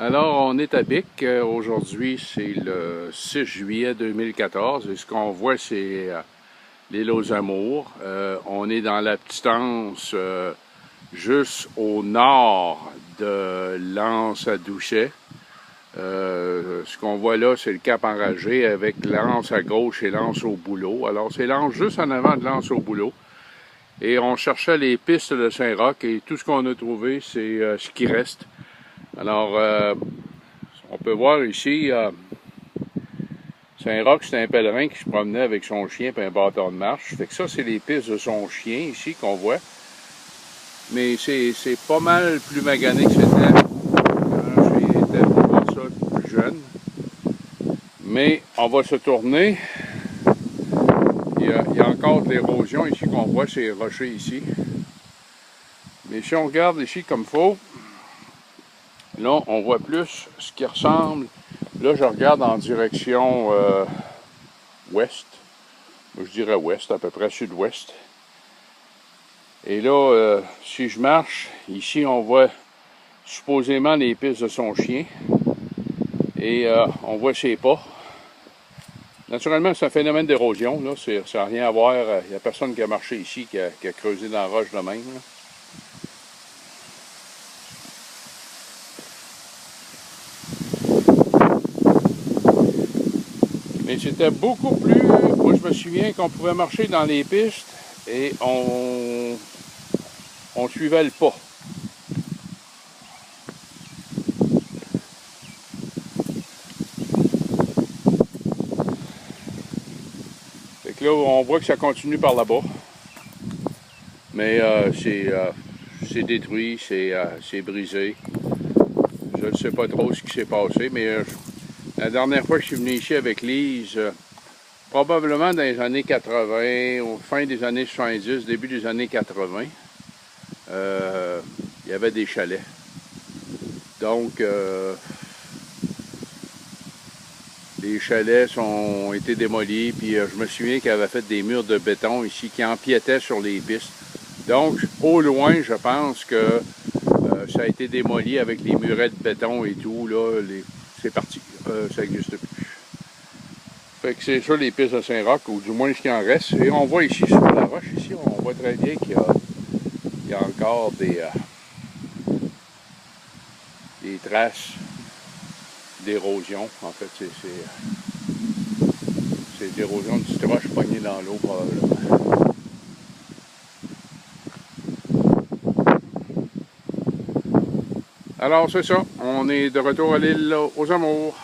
Alors, on est à Bic. Aujourd'hui, c'est le 6 juillet 2014. Et ce qu'on voit, c'est l'île aux Amours. On est dans la petite anse juste au nord de l'anse à Doucet. Ce qu'on voit là, c'est le Cap Enragé avec l'anse à gauche et l'anse au Boulot. Alors, c'est l'anse juste en avant de l'anse au Boulot. Et on cherchait les pistes de Saint-Roch et tout ce qu'on a trouvé, c'est ce qui reste. Alors, on peut voir ici, Saint-Roch, c'est un pèlerin qui se promenait avec son chien et un bâton de marche. Fait que ça, c'est les pistes de son chien ici qu'on voit. Mais c'est pas mal plus magané que c'était quand j'étais pour voir ça plus jeune. Mais on va se tourner. Il y a encore de l'érosion ici qu'on voit, ces rochers ici. Mais si on regarde ici comme il faut, là, on voit plus ce qui ressemble. Là, je regarde en direction ouest. Moi, je dirais ouest, à peu près sud-ouest. Et là, si je marche, ici, on voit supposément les pistes de son chien. Et on voit ses pas. Naturellement, c'est un phénomène d'érosion. Là, ça n'a rien à voir. Il n'y a personne qui a marché ici, qui a creusé dans la roche de même. Là. Mais c'était beaucoup plus... Moi, je me souviens qu'on pouvait marcher dans les pistes et on suivait le pas. Fait que là, on voit que ça continue par là-bas. Mais c'est détruit, c'est brisé. Je ne sais pas trop ce qui s'est passé, mais la dernière fois que je suis venu ici avec Lise, probablement dans les années 80, au fin des années 70, début des années 80, il y avait des chalets. Donc, les chalets ont été démolis, puis je me souviens qu'il avait fait des murs de béton ici qui empiétaient sur les pistes. Donc, au loin, je pense que ça a été démoli avec les murets de béton et tout, là, c'est parti, ça n'existe plus. Fait que c'est ça les pistes de Saint-Roch, ou du moins ce qui en reste. Et on voit ici sur la roche, ici, on voit très bien qu'il y a encore des traces d'érosion. En fait, c'est de l'érosion de petites roches pognées dans l'eau, probablement. Alors, c'est ça. On est de retour à l'île aux Amours.